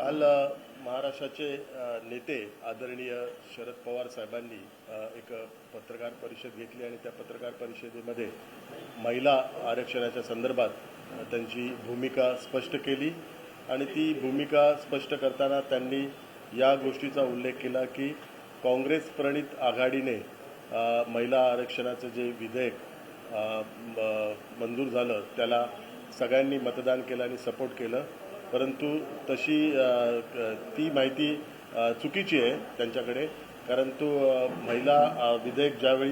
काल महाराष्ट्राचे नेते आदरणीय शरद पवार साहेबांनी एक पत्रकार परिषद घेतली आणि त्या पत्रकार परिषदेमध्ये महिला आरक्षणाच्या संदर्भात त्यांची भूमिका स्पष्ट केली आणि ती भूमिका स्पष्ट करताना त्यांनी या गोष्टीचा उल्लेख केला की काँग्रेस प्रणित आघाडीने महिला आरक्षणाचं जे विधेयक मंजूर झालं त्याला सगळ्यांनी मतदान केलं आणि सपोर्ट केलं, परंतु तशी ती माहिती चुकीची आहे त्यांच्याकडे. कारण तो महिला विधेयक ज्यावेळी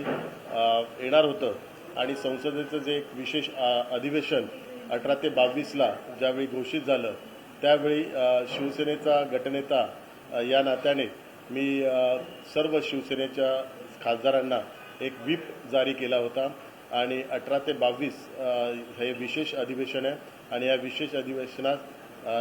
येणार होतं आणि संसदेचं जे एक विशेष अधिवेशन 18 ते 22ला ज्यावेळी घोषित झालं त्यावेळी शिवसेनेचा गटनेता या नात्याने मी सर्व शिवसेनेच्या खासदारांना एक व्हीप जारी केला होता आणि 18 ते 22 हे विशेष अधिवेशन आहे आणि या विशेष अधिवेशनात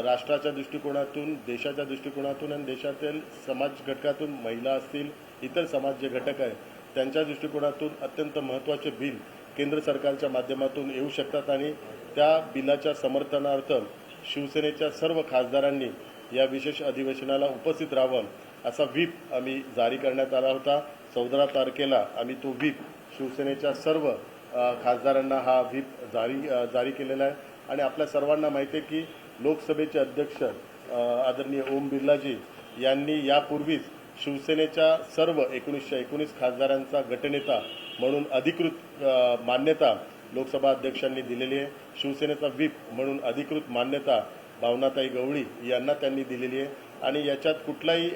राष्ट्राच्या दृष्टिकोनातून, देशाच्या दृष्टिकोनातून आणि देशातील समाज घटकातून महिला असतील, इतर समाज जे घटक आहेत त्यांच्या दृष्टिकोनातून अत्यंत महत्त्वाचे बिल केंद्र सरकारच्या माध्यमातून येऊ शकतात आणि त्या बिलाच्या समर्थनार्थ शिवसेनेच्या सर्व खासदारांनी या विशेष अधिवेशनाला उपस्थित राहावं असा व्हीप आम्ही जारी करण्यात आला होता. 14 तारखेला आम्ही तो व्हीप शिवसेनेच्या सर्व खासदारांना हा व्हीप जारी केलेला आहे आणि आपल्या सर्वांना माहिती आहे की लोकसभेचे अध्यक्ष आदरणीय ओम बिर्लाजी यांनी यापूर्वीच शिवसेनेच्या सर्व 1919 खासदारांचा गटनेता म्हणून अधिकृत मान्यता लोकसभा अध्यक्षांनी दिलेली आहे. शिवसेनेचा व्हीप म्हणून अधिकृत मान्यता भावनाताई गवळी यांना त्यांनी दिलेली आहे आणि याच्यात कुठलाही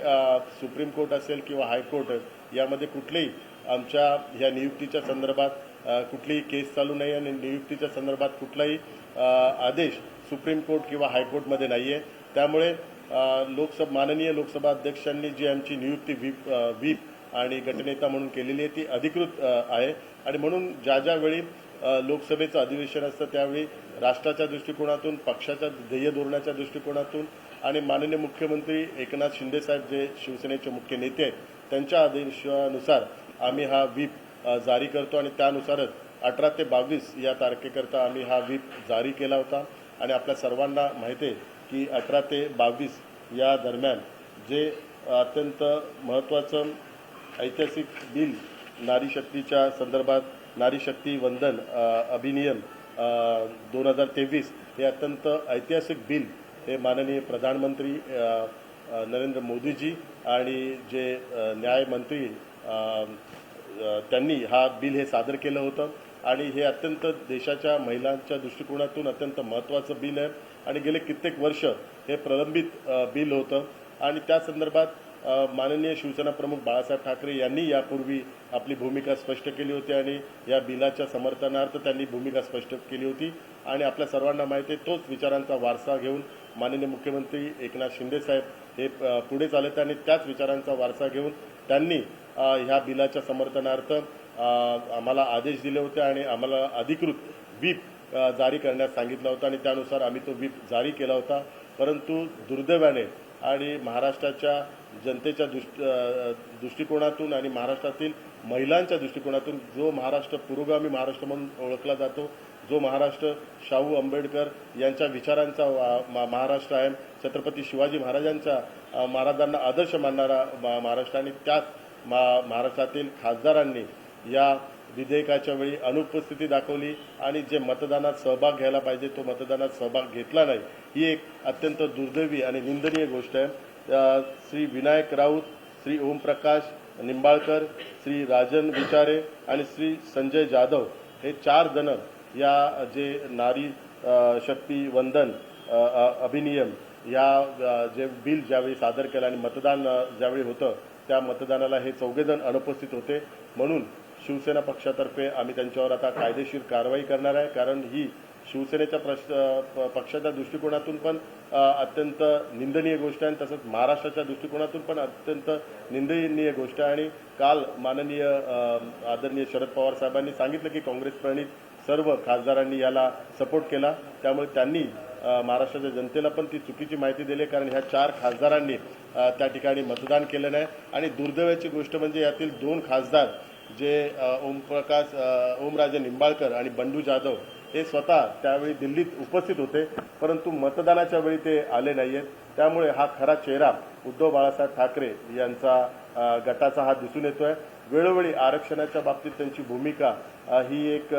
सुप्रीम कोर्ट असेल किंवा हायकोर्ट यामध्ये कुठलेही आमच्या ह्या नियुक्तीच्या संदर्भात कुठलीही केस चालू नाही आणि नियुक्तीच्या संदर्भात कुठलाही आदेश सुप्रीम कोर्ट किंवा हायकोर्टमध्ये नाही आहे. त्यामुळे माननीय लोकसभा अध्यक्षांनी जी आमची नियुक्ती व्हीप आणि गटनेता म्हणून केलेली आहे ती अधिकृत आहे आणि म्हणून ज्या वेळी लोकसभेचं अधिवेशन असतं त्यावेळी राष्ट्राच्या दृष्टिकोनातून, पक्षाच्या ध्येय धोरणाच्या दृष्टिकोनातून आणि माननीय मुख्यमंत्री एकनाथ शिंदे साहेब जे शिवसेनेचे मुख्य नेते आहेत त्यांच्या आदेशानुसार आम्ही हा व्हीप जारी करतो आणि त्यानुसारच 18 ते 22 या तारखेकरता आम्ही हा व्हीप जारी केला होता. आणि आपल्या सर्वांना माहिती आहे की 18 ते 22 या दरम्यान जे अत्यंत महत्त्वाचं ऐतिहासिक बिल नारी शक्तीच्या संदर्भात, नारी शक्ती वंदन अधिनियम 2023 हे अत्यंत ऐतिहासिक बिल हे माननीय प्रधानमंत्री नरेंद्र मोदीजी आणि जे न्यायमंत्री त्यांनी हा बिल हे सादर केलं होतं आणि हे अत्यंत देशाच्या महिलांच्या दृष्टिकोनातून अत्यंत महत्त्वाचं बिल आहे आणि गेले कित्येक वर्ष हे प्रलंबित बिल होतं आणि त्या संदर्भात माननीय शिवसेना प्रमुख बाळासाहेब ठाकरे यांनी यापूर्वी आपली भूमिका स्पष्ट केली होती आणि या बिलाच्या समर्थनार्थ त्यांनी भूमिका स्पष्ट केली होती आणि आपल्या सर्वांना माहिती आहे तोच विचारांचा वारसा घेऊन माननीय मुख्यमंत्री एकनाथ शिंदे साहेब हे पुढे चालत आणि त्याच विचारांचा वारसा घेऊन त्यांनी ह्या बिलाच्या समर्थनार्थ आम्हाला आदेश दिले होते आणि आम्हाला अधिकृत व्हीप जारी करण्यास सांगितलं होतं आणि त्यानुसार आम्ही तो व्हीप जारी केला होता. परंतु दुर्दैवाने आणि महाराष्ट्राच्या जनतेच्या दृष्टिकोनातून आणि महाराष्ट्रातील महिलांच्या दृष्टिकोनातून जो महाराष्ट्र पुरोगामी महाराष्ट्र म्हणून ओळखला जातो, जो महाराष्ट्र शाहू आंबेडकर यांच्या विचारांचा महाराष्ट्र आहे, छत्रपती शिवाजी महाराजांना आदर्श मानणारा महाराष्ट्र आणि त्याच महाराष्ट्रातील खासदारांनी या विधेयकाच्या वेळी अनुपस्थिती दाखवली आणि जे मतदानात सहभाग घ्यायला पाहिजे तो मतदानात सहभाग घेतला नाही, ही एक अत्यंत दुर्दैवी आणि निंदनीय गोष्ट आहे. श्री विनायक राऊत, श्री ओमप्रकाश निंबाळकर, श्री राजन विचारे आणि श्री संजय जाधव हे 4 जण या जे नारी शक्ती वंदन अधिनियम या जे बिल ज्यावेळी सादर केलं आणि मतदान ज्यावेळी होतं त्या मतदानाला हे 4 जण अनुपस्थित होते. म्हणून शिवसेना पक्षातर्फे आम्ही त्यांच्यावर आता कायदेशीर कारवाई करणार आहे कारण ही शिवसेनेच्या पक्षाच्या दृष्टिकोनातून पण अत्यंत निंदनीय गोष्ट आहे, तसंच महाराष्ट्राच्या दृष्टिकोनातून पण अत्यंत निंदनीय गोष्ट आहे. आणि काल माननीय आदरणीय शरद पवार साहेबांनी सांगितलं की काँग्रेस प्रणित सर्व खासदारांनी याला सपोर्ट केला, त्यामुळे त्यांनी महाराष्ट्राच्या जनतेला पण ती चुकीची माहिती दिली कारण ह्या 4 खासदारांनी त्या ठिकाणी मतदान केलं नाही. आणि दुर्दैवाची गोष्ट म्हणजे यातील 2 खासदार जे ओमराजे निंबाळकर आणि बंडू जाधव हे स्वतः त्यावेळी दिल्लीत उपस्थित होते, परंतु मतदानाच्या वेळी ते आले नाही आहेत. त्यामुळे हा खरा चेहरा उद्धव बाळासाहेब ठाकरे यांचा गटाचा हा दिसून येतो आहे. वेळोवेळी आरक्षणाच्या बाबतीत त्यांची भूमिका ही एक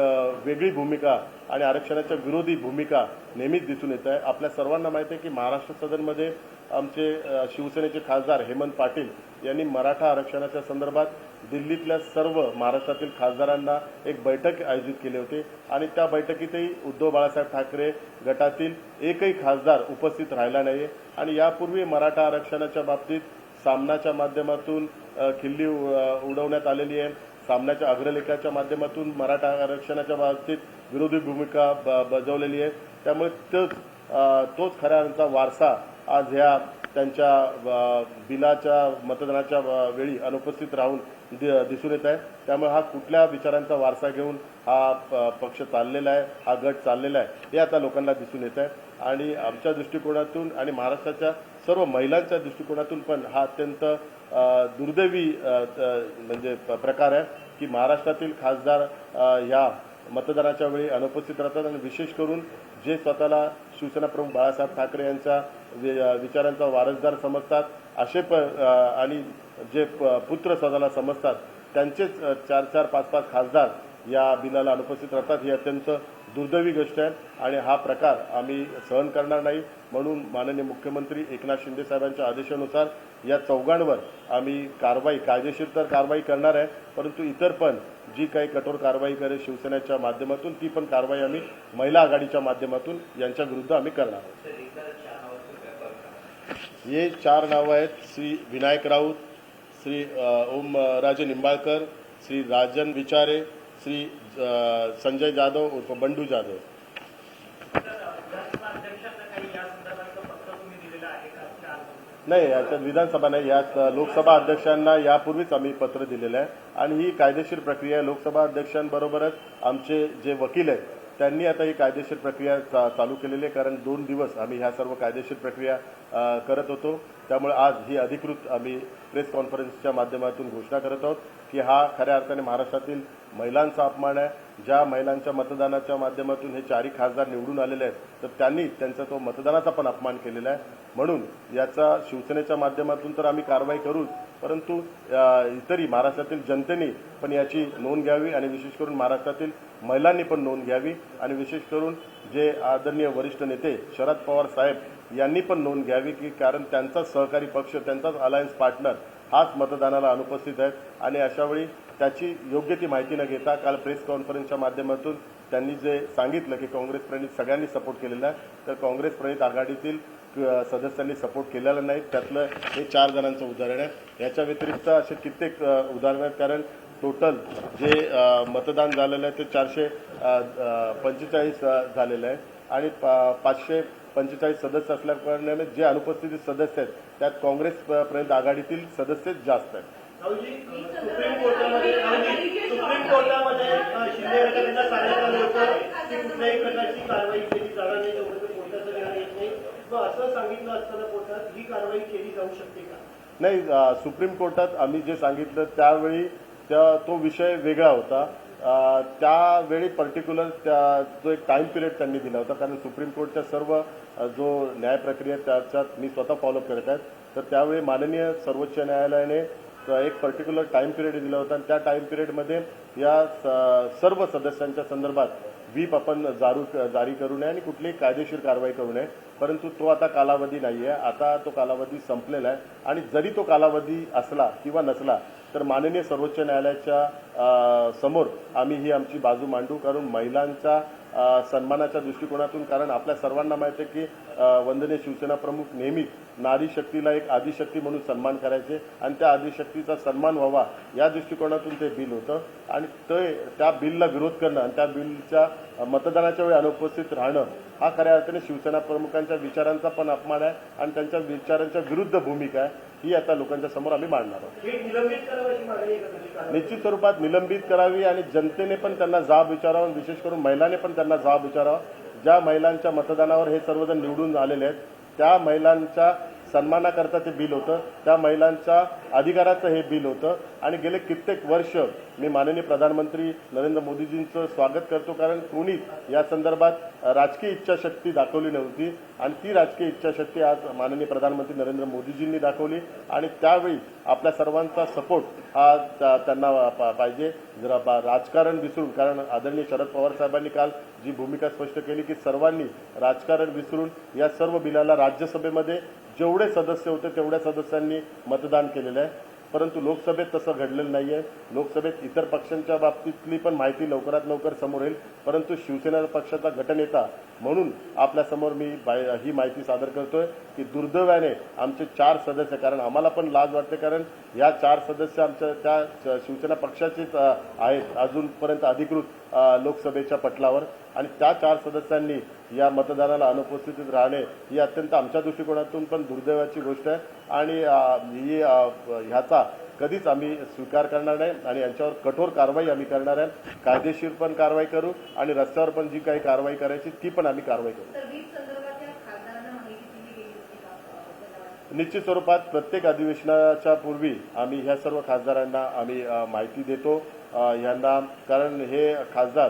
वेगळी भूमिका आणि आरक्षणाच्या विरोधी भूमिका नेहमीच दिसून येत आहे. आपल्या सर्वांना माहिती आहे की महाराष्ट्र सदनमध्ये आमचे शिवसेनेचे खासदार हेमंत पाटील यांनी मराठा आरक्षणाच्या संदर्भात दिल्लीतल्या सर्व महाराष्ट्रातील खासदारांना एक बैठक आयोजित केली होती आणि त्या बैठकीतही उद्धव बाळासाहेब ठाकरे गटातील एकही खासदार उपस्थित राहिला नाही आणि यापूर्वी मराठा आरक्षणाच्या बाबतीत सामनाच्या माध्यमातून खिल्ली उडवण्यात आलेली आहे. सामनाच्या अग्रलेखाच्या माध्यमातून मराठा आरक्षणाच्या बाबतीत विरोधी भूमिका बजावलेली आहे. त्यामुळे तोच खऱ्या यांचा वारसा आज ह्या त्यांच्या बिलाच्या मतदानाच्या वेळी अनुपस्थित राहून दिसून येत आहे. त्यामुळे हा कुठल्या विचारांचा वारसा घेऊन हा पक्ष चाललेला आहे, हा गट चाललेला आहे हे आता लोकांना दिसून येत आहे. आणि आमच्या दृष्टिकोनातून आणि महाराष्ट्राच्या सर्व महिलांच्या दृष्टिकोनातून पण हा अत्यंत दुर्दैवी म्हणजे प्रकार आहे की महाराष्ट्रातील खासदार ह्या मतदानाच्या वेळी अनुपस्थित राहतात आणि विशेष करून जे स्वतःला शिवसेना प्रमुख बाळासाहेब ठाकरे यांच्या विचारांचा वारसदार समजतात असे आणि जे पुत्र स्वतःला समजतात त्यांचेच 4-4, 5-5 खासदार या बिलाला अनुपस्थित राहतात. ही अत्यंत दुर्दैवी गोष्ट आहे आणि हा प्रकार आम्ही सहन करणार नाही. म्हणून माननीय मुख्यमंत्री एकनाथ शिंदे साहेबांच्या आदेशानुसार या चौघांवर आम्ही कायदेशीर तर कारवाई करणार आहे, परंतु इतर पण जी काही कठोर कारवाई करेल शिवसेनेच्या माध्यमातून ती पण कारवाई आम्ही महिला आघाडीच्या माध्यमातून यांच्या विरुद्ध आम्ही करणार आहोत. हे 4 नावं आहेत: श्री विनायक राऊत, श्री ओम राजे निंबाळकर, श्री राजन विचारे, श्री संजय जाधव उर्फ बंडू जाधव. नाही, याच्यात विधानसभा नाही, यात लोकसभा अध्यक्षांना यापूर्वीच आम्ही पत्र दिलेलं आहे आणि ही कायदेशीर प्रक्रिया आहे. लोकसभा अध्यक्षांबरोबरच आमचे जे वकील आहेत त्यांनी आता ही कायदेशीर प्रक्रिया चालू केलेली आहे, कारण 2 दिवस आम्ही ह्या सर्व कायदेशीर प्रक्रिया करत होतो. त्यामुळे आज ही अधिकृत आम्ही प्रेस कॉन्फरन्सच्या माध्यमातून घोषणा करत आहोत की हा खऱ्या अर्थाने महाराष्ट्रातील महिलांचा अपमान आहे. ज्या महिलांच्या मतदानाच्या माध्यमातून हे 4ही खासदार निवडून आलेले आहेत तर त्यांनी त्यांचा तो मतदानाचा पण अपमान केलेला आहे. म्हणून याचा शिवसेनेच्या माध्यमातून तर आम्ही कारवाई करूच, परंतु इतरही महाराष्ट्रातील जनतेने पण याची नोंद घ्यावी आणि विशेष करून महाराष्ट्रातील महिलांनी पण नोंद घ्यावी आणि विशेष करून जे आदरणीय वरिष्ठ नेते शरद पवार साहेब यांनी पण नोंद घ्यावी की कारण त्यांचाच सहकारी पक्ष, त्यांचाच अलायन्स पार्टनर हाच मतदानाला अनुपस्थित आहेत आणि अशावेळी त्याची योग्य ती माहिती न घेता काल प्रेस कॉन्फरन्सच्या माध्यमातून त्यांनी जे सांगितलं की काँग्रेस प्रणित सगळ्यांनी सपोर्ट केलेला आहे, तर काँग्रेस प्रणित आघाडीतील सदस्यांनी सपोर्ट केलेला नाही. त्यातलं हे 4 जणांचं उदाहरण आहे. याच्या व्यतिरिक्त असे कित्येक उदाहरणं आहेत, कारण टोटल जे मतदान झालेलं आहे ते 445 झालेलं आहे आणि 545 सदस्य असल्याकारणाने जे अनुपस्थित सदस्य आहेत त्यात काँग्रेस प्रणित आघाडीतील सदस्यच जास्त आहेत. सुप्रीम कोर्टामध्ये शिंदे गटाला सांगण्यात आलं होतं की कुठल्याही प्रकारची कारवाई केली जाणार नाही जोपर्यंत कोर्टाचा निर्णय येत नाही. मग असं सांगितलं असताना कोर्टात ही कारवाई केली जाऊ शकते का? नाही, सुप्रीम कोर्टात आम्ही जे सांगितलं त्यावेळी तो विषय वेगळा होता. त्यावेळी पर्टिक्युलर जो एक टाईम पिरियड त्यांनी दिला होता, कारण सुप्रीम कोर्टच्या सर्व जो न्याय प्रक्रिया त्याच्यात मी स्वतः फॉलोअप करत आहे. तर त्यावेळी माननीय सर्वोच्च न्यायालयाने एक पर्टिक्युलर टाईम पिरियड दिला होता आणि त्या टाईम पिरियडमध्ये या सर्व सदस्यांच्या संदर्भात व्हीप आपण जारी करू नये आणि कुठलीही कायदेशीर कारवाई करू नये. परंतु तो आता कालावधी नाही आहे, आता तो कालावधी संपलेला आहे आणि जरी तो कालावधी असला किंवा नसला तर माननीय सर्वोच्च न्यायालयाच्या समोर आम्ही ही आमची बाजू मांडू, कारण महिलांच्या सन्मानाच्या दृष्टिकोनातून, कारण आपल्या सर्वांना माहिती आहे की वंदनीय शिवसेना प्रमुख नेहमीच नारी शक्तीला एक आदिशक्ती म्हणून सन्मान करायचे आणि त्या आदिशक्तीचा सन्मान व्हावा या दृष्टिकोनातून ते बिल होतं आणि त्या बिलला विरोध करणं आणि त्या बिलच्या मतदानाच्या वेळी अनुपस्थित राहणं हा खऱ्या अर्थाने शिवसेना प्रमुखांच्या विचारांचा पण अपमान आहे आणि त्यांच्या विचारांच्या विरुद्ध भूमिका आहे. ही आता लोकांच्या समोर आम्ही मांडणार आहोत. निश्चित स्वरूपात निलंबित करावी आणि जनतेने पण त्यांना जाब विचारावा, विशेष करून महिलांनी पण त्यांना जाब विचारावा. ज्या महिलांच्या मतदानावर हे सर्वजण निवडून आलेले आहेत त्या महिलांच्या सन्मानाकरता ते बिल होतं, त्या महिलांच्या अधिकाराचं हे बिल होतं आणि गेले कित्येक वर्ष मी माननीय प्रधानमंत्री नरेंद्र मोदीजींचं स्वागत करतो, कारण कोणीच या संदर्भात राजकीय इच्छाशक्ती दाखवली नव्हती आणि ती राजकीय इच्छाशक्ती आज माननीय प्रधानमंत्री नरेंद्र मोदीजींनी दाखवली आणि त्यावेळी आपल्या सर्वांचा सपोर्ट हा त्यांना पाहिजे. जरा राजकारण विसरून, कारण आदरणीय शरद पवार साहेबांनी काल जी भूमिका स्पष्ट केली की सर्वांनी राजकारण विसरून या सर्व बिलाला राज्यसभेमध्ये जेवढे सदस्य होते तेवढ्या सदस्यांनी मतदान केलेलं आहे, परंतु लोकसभेत तसं घडलेलं नाही आहे. लोकसभेत इतर पक्षांच्या बाबतीतली पण माहिती लवकरात लवकर समोर येईल, परंतु शिवसेना पक्षाचा गटनेता म्हणून आपल्यासमोर मी ही माहिती सादर करतोय की दुर्दैवाने आमचे 4 सदस्य, कारण आम्हाला पण लाज वाटते, कारण या 4 सदस्य आमच्या त्या शिवसेना पक्षाचेच आहेत अजूनपर्यंत अधिकृत लोकसभेच्या पटलावर, आणि त्या 4 सदस्यांनी या मतदानाला अनुपस्थित राहणे ही अत्यंत आमच्या दृष्टिकोनातून पण दुर्दैवाची गोष्ट आहे आणि ह्याचा कधीच आम्ही स्वीकार करणार नाही आणि यांच्यावर कठोर कारवाई आम्ही करणार आहे. कायदेशीर पण कारवाई करू आणि रस्त्यावर पण जी काही कारवाई करायची ती पण आम्ही कारवाई करू. निश्चित स्वरूपात प्रत्येक अधिवेशनाच्या पूर्वी आम्ही ह्या सर्व खासदारांना आम्ही माहिती देतो यांना, कारण हे खासदार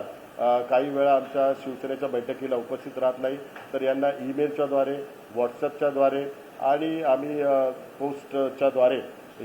काही वेळा आमच्या शिवसेनेच्या बैठकीला उपस्थित राहत नाही, तर यांना ईमेलच्याद्वारे, व्हॉट्सअपच्याद्वारे आणि आम्ही पोस्टच्याद्वारे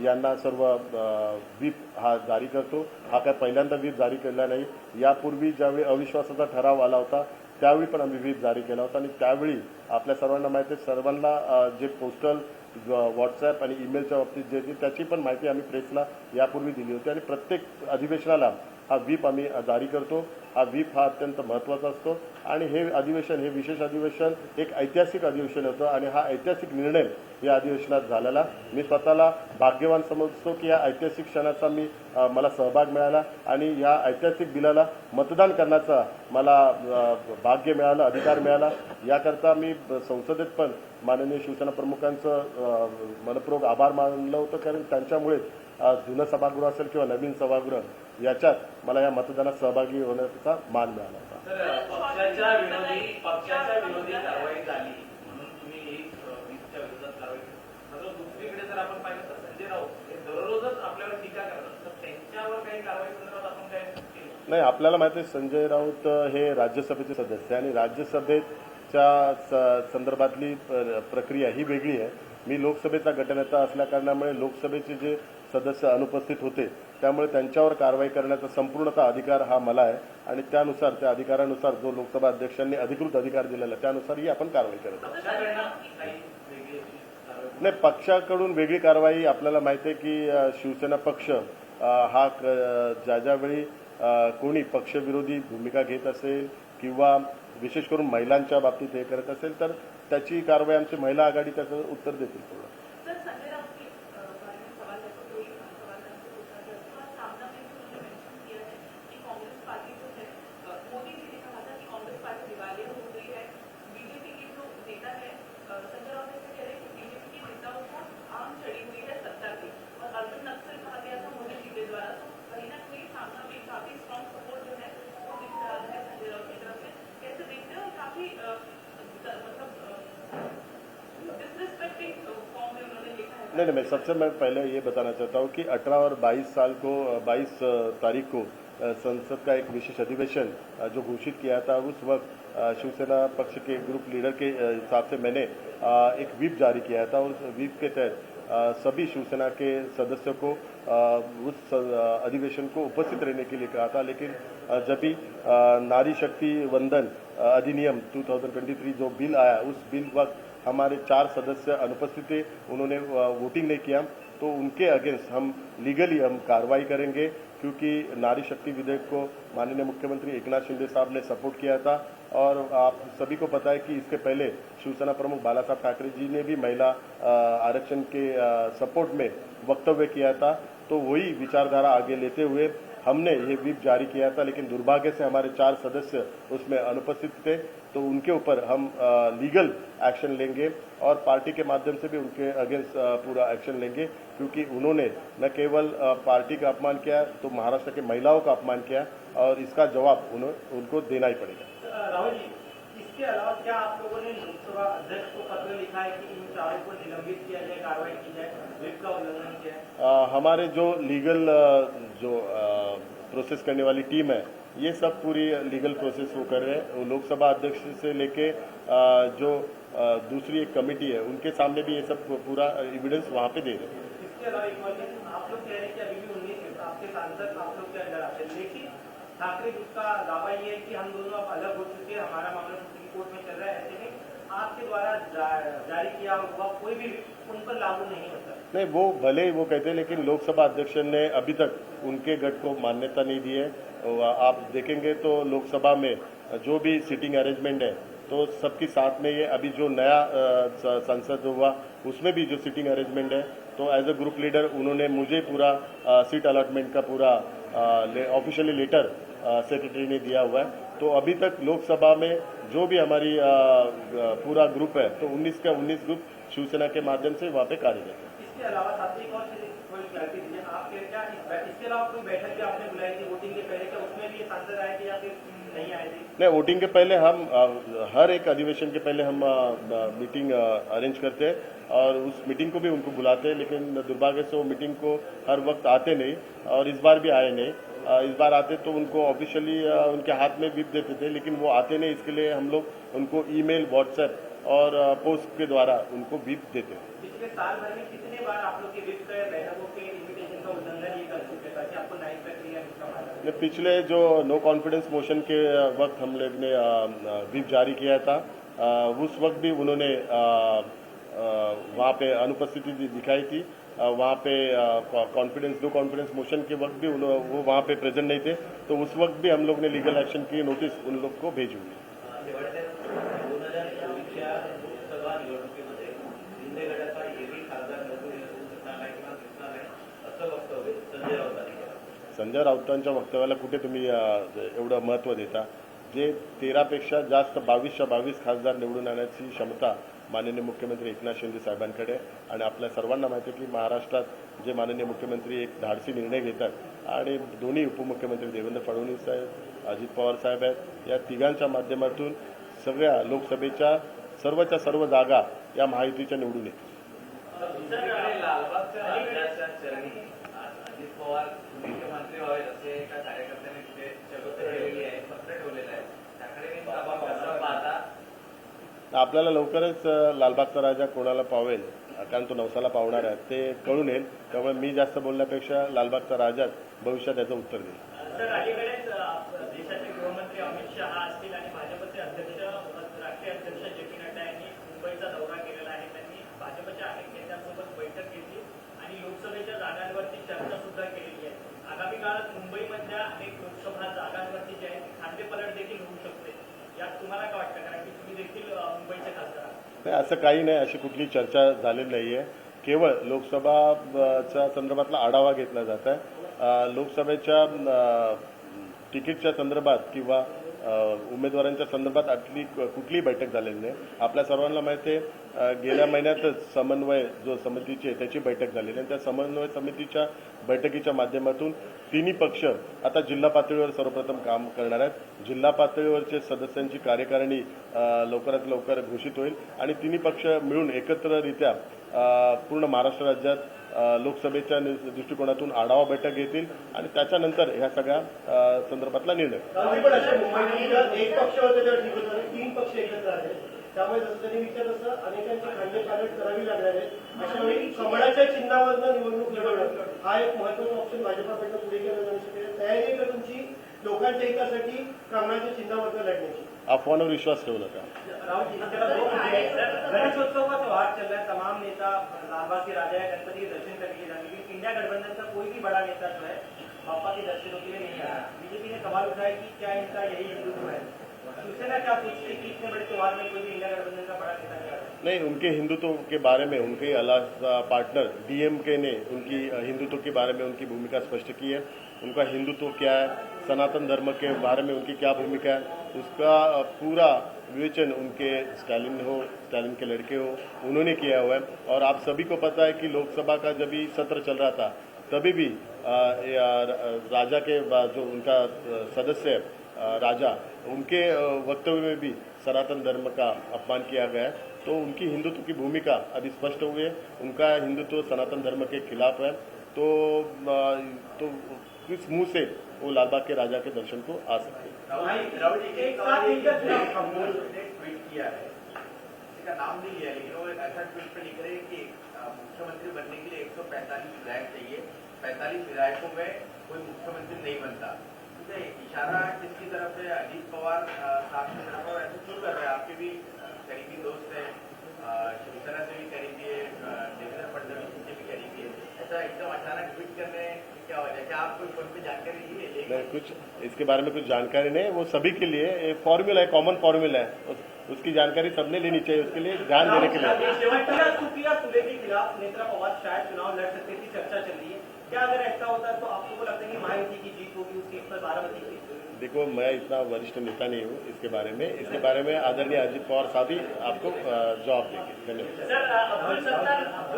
यांना सर्व व्हीप हा जारी करतो. हा काय पहिल्यांदा व्हीप जारी केला नाही, यापूर्वी ज्यावेळी अविश्वासाचा ठराव आला होता त्यावेळी पण आम्ही व्हीप जारी केला होता आणि त्यावेळी आपल्या सर्वांना माहिती आहे, सर्वांना जे पोस्टल, व्हॉट्सॲप आणि ईमेलच्या बाबतीत जे त्याची पण माहिती आम्ही प्रेसला यापूर्वी दिली होती आणि प्रत्येक अधिवेशनाला हा व्हीप आम्ही जारी करतो. हा व्हीप हा अत्यंत महत्त्वाचा असतो आणि हे अधिवेशन, हे विशेष अधिवेशन एक ऐतिहासिक अधिवेशन होतं आणि हा ऐतिहासिक निर्णय या अधिवेशनात झालेला मी स्वतःला भाग्यवान समजतो की या ऐतिहासिक क्षणाचा मला सहभाग मिळाला आणि या ऐतिहासिक बिलाला मतदान करण्याचा मला भाग्य मिळालं, अधिकार मिळाला. याकरता मी संसदेत पण माननीय शिवसेना प्रमुखांचं मनपूर्वक आभार मानलं होतं, कारण त्यांच्यामुळेच जुनं सभागृह असेल किंवा नवीन सभागृह याच्यात मला या मतदानात सहभागी होण्याचा मान मिळाला होता. पक्षाच्या विरोधी कारवाई झाली म्हणून तुम्ही वीजच्या विरोधात कारवाई केली, मात्र दुसरीकडे जर आपण पाहिलं तर संजय राऊत हे दररोजच आपल्यावर टीका करतात, तर त्यांच्यावर काही कारवाई संदर्भात आपण काय केली? नाही, आपल्याला माहिती आहे संजय राऊत हे राज्यसभेचे सदस्य आणि राज्यसभेच्या संदर्भातली प्रक्रिया ही वेगळी आहे. मी लोकसभेचा गटनेता असल्या कारणामुळे लोकसभेचे जे सदस्य अनुपस्थित होते त्यामुळे त्यांच्यावर कारवाई करण्याचा संपूर्णतः अधिकार हा मला आहे आणि त्यानुसार, त्या अधिकारानुसार जो लोकसभा अध्यक्षांनी अधिकृत अधिकार दिलेला त्यानुसार ही आपण कारवाई करत आहोत. नाही, पक्षाकडून वेगळी कारवाई आपल्याला माहिती आहे की शिवसेना पक्ष हा ज्यावेळी कोणी पक्षविरोधी भूमिका घेत असेल किंवा विशेष करून महिलांच्या बाबतीत हे करत असेल तर त्याची कारवाई आमची महिला आघाडी त्याचं उत्तर देतील. नहीं, मैं सबसे पहले ये बताना चाहता हूँ कि 18 और 22 तारीख को संसद का एक विशेष अधिवेशन जो घोषित किया था, उस वक्त शिवसेना पक्ष के ग्रुप लीडर के हिसाब से मैंने एक व्हीप जारी किया था और उस व्हीप के तहत सभी शिवसेना के सदस्यों को उस अधिवेशन को उपस्थित रहने के लिए कहा था, लेकिन जब भी नारी शक्ति वंदन अधिनियम 2023 जो बिल आया, उस बिल वक्त हमारे 4 सदस्य अनुपस्थित थे, उन्होंने वोटिंग नहीं किया, तो उनके अगेंस्ट हम लीगली हम कार्रवाई करेंगे, क्योंकि नारी शक्ति विधेयक को माननीय मुख्यमंत्री एकनाथ शिंदे साहब ने सपोर्ट किया था और आप सभी को पता है कि इसके पहले शिवसेना प्रमुख बाला साहब ठाकरे जी ने भी महिला आरक्षण के सपोर्ट में वक्तव्य किया था। तो वही विचारधारा आगे लेते हुए हमने ये व्हीप जारी किया था, लेकिन दुर्भाग्य से हमारे 4 सदस्य उसमें अनुपस्थित थे, तो उनके ऊपर हम लीगल एक्शन लेंगे और पार्टी के माध्यम से भी उनके अगेंस्ट पूरा एक्शन लेंगे, क्योंकि उन्होंने न केवल पार्टी का अपमान किया तो महाराष्ट्र के महिलाओं का अपमान किया और इसका जवाब उनको देना ही पड़ेगा। राहुल जी, इसके इसके अलावा क्या आप लोगों ने लोकसभा अध्यक्ष को पत्र लिखा है कि इन चारों को निलंबित किया जाए, कार्रवाई की जाए, व्हिप का उल्लंघन किया है? हमारे जो लीगल जो प्रोसेस करने वाली टीम है, ये सब पूरी लीगल प्रोसेस वो कर रहे हैं। वो लोकसभा अध्यक्ष से लेके जो दूसरी एक कमेटी है, उनके सामने भी ये सब पूरा एविडेंस वहाँ पे दे रहे हैं। इसके अलावा एक बात है, आप लोग कह रहे हैं कि अभी भी 19 आपके सांसद आप लोग के अंदर आते हैं, लेकिन ठाकरे ग्रुप का दावा ये है कि हम दोनों अब अलग हो चुके हैं, हमारा मामला सुप्रीम कोर्ट में चल रहा है। ऐसे में आपके द्वारा जारी किया हुआ कोई भी उन पर लागू नहीं होता। नहीं, वो भले ही वो कहते हैं, लेकिन लोकसभा अध्यक्ष ने अभी तक उनके गठ को मान्यता नहीं दी है। आप देखेंगे तो लोकसभा में जो भी सीटिंग अरेंजमेंट है, तो सबके साथ में ये अभी जो नया संसद हुआ उसमें भी जो सीटिंग अरेंजमेंट है, तो एज अ ग्रुप लीडर उन्होंने मुझे पूरा सीट अलॉटमेंट का पूरा ऑफिशियली लेटर सेक्रेटरी ने दिया हुआ है। तो अभी तक लोकसभा में जो भी हमारी पूरा ग्रुप है, तो 19 का 19 ग्रुप शिवसेना के माध्यम से वहाँ पे कार्यरत है। इसके अलावा साथ ही और थोड़ी क्लैरिटी दीजिए, आप क्या इसके अलावा कोई बैठक भी आपने बुलाई थी वोटिंग के पहले, क्या उसमें भी ये सांसद आए थे या फिर नहीं आए थे? नहीं, वोटिंग के पहले हम हर एक अधिवेशन के पहले हम मीटिंग अरेंज करते हैं और उस मीटिंग को भी उनको बुलाते हैं, लेकिन दुर्भाग्य से वो मीटिंग को हर वक्त आते नहीं और इस बार भी आए नहीं। इस बार आते तो उनको ऑफिशियली उनके हाथ में व्हिप देते थे, लेकिन वो आते नहीं। इसके लिए हम लोग उनको ईमेल, व्हाट्सएप और पोस्ट के द्वारा उनको व्हिप देते हैं। पिछले साल भर में कितने बार आप लोग के व्हिप के बैठकों के इन्विटेशन का उल्लंघन ये कर चुके ताकि आपको न्याय प्रक्रिया इसका मालूम? पिछले जो नो कॉन्फिडेंस मोशन के वक्त हम लोग ने व्हिप जारी किया था, उस वक्त भी उन्होंने वहाँ पे अनुपस्थिति दिखाई थी। वहाँ पे नो कॉन्फिडेंस मोशन के वक्त भी वो वहाँ पे प्रेजेंट नहीं थे, तो उस वक्त भी हम लोग ने लीगल एक्शन की नोटिस उन लोग को भेजी हुई। 2024च्या लोकसभा निवडणुकीमध्ये शिंदे गटाचा एकही खासदार निवडून येऊ शकणार नाही किंवा दिसणार नाही असं वक्तव्य संजय राऊतांनी केलं। संजय राऊतांच्या वक्तव्याला कुठे तुम्ही एवढं महत्त्व देता? जे 13पेक्षा जास्त 22च्या 22 खासदार निवडून आणण्याची क्षमता माननीय मुख्यमंत्री एकनाथ शिंदे साहेबांकडे, आणि आपल्या सर्वांना माहिती आहे की महाराष्ट्रात जे माननीय मुख्यमंत्री एक धाडसी निर्णय घेतात आणि दोन्ही उपमुख्यमंत्री देवेंद्र फडणवीस साहेब, अजित पवार साहेब आहेत, या तिघांच्या माध्यमातून सगळ्या लोकसभेच्या सर्वच्या सर्व जागा या महायुतीच्या निवडून येतील। दुसरीकडे लालबागच्या राजाच्या चरणी अजित पवार मुख्यमंत्री व्हावेत असे एका कार्यकर्त्याने तिथे शपथ केलेली आहे, पत्र ठेवलेलं आहे, ठाकरेंनी बाबा कसं पाहता? आपल्याला लवकरच लालबागचा राजा कोणाला पावेल, कारण तो नवसाला पावणार आहे, ते कळून येईल। त्यामुळे मी जास्त बोलण्यापेक्षा लालबागचा राजाच भविष्यात याचं उत्तर देईल। सर, अलीकडेच देशाचे गृहमंत्री अमित शहा असतील आणि भाजपचे अध्यक्ष राष्ट्रीय अध्यक्ष जे पी नड्डा यांनी मुंबईचा दौरा केलेला आहे। त्यांनी भाजपच्या अनेक नेत्यांसोबत बैठक घेतली आणि लोकसभेच्या जागांवरती चर्चा सुद्धा केलेली आहे। आगामी काळात मुंबईमधल्या अनेक लोकसभा जागांवरती जे आहे खाद्यपलट देखील होऊ शकते, यात तुम्हाला काय वाटतं? कारण की तुम्ही देखील मुंबईचे खासदार आहात। नाही, असं काही नाही, अशी कुठली चर्चा झालेली नाही आहे। केवळ लोकसभाच्या संदर्भातला आढावा घेतला जात आहे। लोकसभेच्या तिकीटच्या संदर्भात किंवा उमेदवारांच्या संदर्भात आपली कुठलीही बैठक झालेली नाही। आपल्या सर्वांना माहिती आहे, गेल्या महिन्यातच समन्वय जो समितीची आहे त्याची बैठक झालेली आहे। त्या समन्वय समितीच्या बैठकीच्या माध्यमातून तिन्ही पक्ष आता जिल्हा पातळीवर सर्वप्रथम काम करणार आहेत। जिल्हा पातळीवरचे सदस्यांची कार्यकारिणी लवकरात लवकर घोषित होईल आणि तिन्ही पक्ष मिळून एकत्ररित्या पूर्ण महाराष्ट्र राज्यात लोकसभेच्या दृष्टिकोनातून आढावा बैठक घेतील आणि त्याच्यानंतर ह्या सगळ्या संदर्भातला निर्णय। पण अशा मुंबईत एक पक्ष होते तेव्हा ठीक होतं, 3 पक्ष एकत्र आले, त्यामुळे जसं त्यांनी विचारलं तसं अनेकांची खांडेपालट करावी लागणार आहे। अशा वेळी कमळाच्या चिन्हावरनं निवडणूक लढवणं हा एक महत्त्वाचा ऑप्शन भाजपाकडनं पुढे केला जाऊ शकेल। तयारी आहे का तुमची लोकांच्या हितासाठी कमळाच्या चिन्हावरनं लढण्याची? अफवांवर विश्वास ठेवू नका। राहुल जी, गणेशोत्सव का त्योहार चल रहा है, तमाम नेता लालबाग के राजा है, गणपति के दर्शन करने के लिए जाने, लेकिन इंडिया गठबंधन का कोई भी बड़ा नेता जो है बापा के दर्शनों के लिए नहीं आया। बीजेपी ने सवाल उठाया कि क्या इनका यही हिंदुत्व है? शिवसेना क्या सोचती है कि इतने बड़े त्योहार में कोई भी इंडिया गठबंधन का बड़ा नेता नहीं आ रहा? नहीं, उनके हिंदुत्व के बारे में उनके पार्टनर डीएमके ने उनकी हिंदुत्व के बारे में उनकी भूमिका स्पष्ट की है। उनका हिंदुत्व क्या है, सनातन धर्म के बारे में उनकी क्या भूमिका है, उसका पूरा विवेचन उनके स्टालिन के लड़के हो, उन्होंने किया हुआ है। और आप सभी को पता है कि लोकसभा का जब भी सत्र चल रहा था तभी भी राजा के जो उनका सदस्य है राजा उनके वक्तव्य में भी सनातन धर्म का अपमान किया गया है। तो उनकी हिंदुत्व की भूमिका अभी स्पष्ट हुई है, उनका हिंदुत्व सनातन धर्म के खिलाफ है। तो किस मुंह से वो लालबाग के राजा के दर्शन को आ सकते हैं। राहुल जी एक साथ मिलकर ने ट्वीट किया है, किसी का नाम नहीं लिया, लेकिन वो एक ऐसा ट्वीट पे लिख रहे हैं कि मुख्यमंत्री बनने के लिए 145 विधायक चाहिए, 45 विधायकों में कोई मुख्यमंत्री नहीं बनता। तो इशारा किसकी तरफ है? अजीत पवार साहब की तरफ, और ऐसे क्यों कर रहे हैं? आपके भी करीबी दोस्त हैं, शिवसेना से भी करीबी है, देवेंद्र फडणवीस से भी करीबी है, ऐसा एकदम अचानक ट्वीट कर रहे हैं, क्या वजह? क्या आपको इस पर जानकारी नहीं है? कुछ इसके बारे में कुछ जानकारी नहीं, वो सभी के लिए फॉर्मूला है, कॉमन फॉर्मूला है, उसकी जानकारी सबने लेनी चाहिए, उसके लिए ध्यान देने के लिए। सुप्रिया सुले के खिलाफ नेत्रा पवार शायद चुनाव लड़ सकती थी, चर्चा चल रही है। क्या अगर ऐसा होता है तो आपको लगता है कि महायुति की जीत होगी उस सीट पर बारामती की? देखो, मैं इतना वरिष्ठ नेता नहीं हूँ इसके बारे में आदरणीय अजित पवार साहब ही आपको जवाब देंगे। धन्यवाद। सर, अब्दुल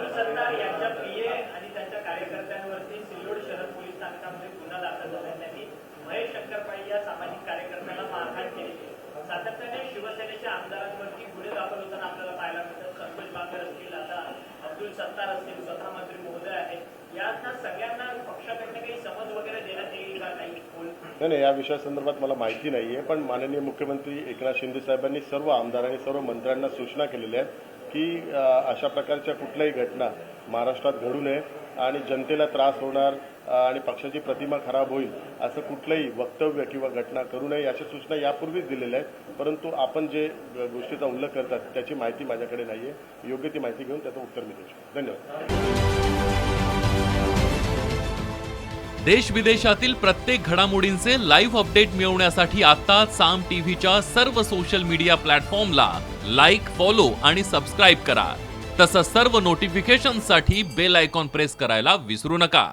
सत्तार यांच्या पीए आणि त्यांच्या कार्यकर्त्यांवरती सिल्लोड शहर पोलीस स्थानकामध्ये गुन्हा दाखल झाला। त्यांनी महेश शंकरपाळी या सामाजिक कार्यकर्त्याला मारहाण केली। सातत्याने शिवसेनेच्या आमदारांवरती गुन्हे दाखल होताना आपल्याला पाहायला मिळतात। संतोष बांगर असतील, आता अब्दुल सत्तार असतील, स्वतः मंत्री महोदय आहेत, यांना सगळ्यांना पक्षाकडनं काही समज वगैरे देण्यात येईल का? काही नाही, या विषयासंदर्भात मला माहिती नाही आहे, पण माननीय मुख्यमंत्री एकनाथ शिंदे साहेबांनी सर्व आमदारांनी सर्व मंत्र्यांना सूचना केलेल्या आहेत की अशा प्रकारच्या कुठल्याही घटना महाराष्ट्रात घडू नये आणि जनतेला त्रास होणार आणि पक्षाची प्रतिमा खराब होईल असं कुठलंही वक्तव्य किंवा घटना करू नये अशा सूचना यापूर्वीच दिलेल्या आहेत। परंतु आपण जे गोष्टीचा उल्लेख करतात त्याची माहिती माझ्याकडे नाही आहे, योग्य ती माहिती घेऊन त्याचं उत्तर मी देऊ शकतो। धन्यवाद। देश विदेशातील प्रत्येक घडामोडींचे लाईव्ह अपडेट मिळवण्यासाठी आता साम टीव्हीच्या सर्व सोशल मीडिया प्लॅटफॉर्मला लाईक, फॉलो आणि सबस्क्राईब करा। तसंच सर्व नोटिफिकेशनसाठी बेल आयकॉन प्रेस करायला विसरू नका।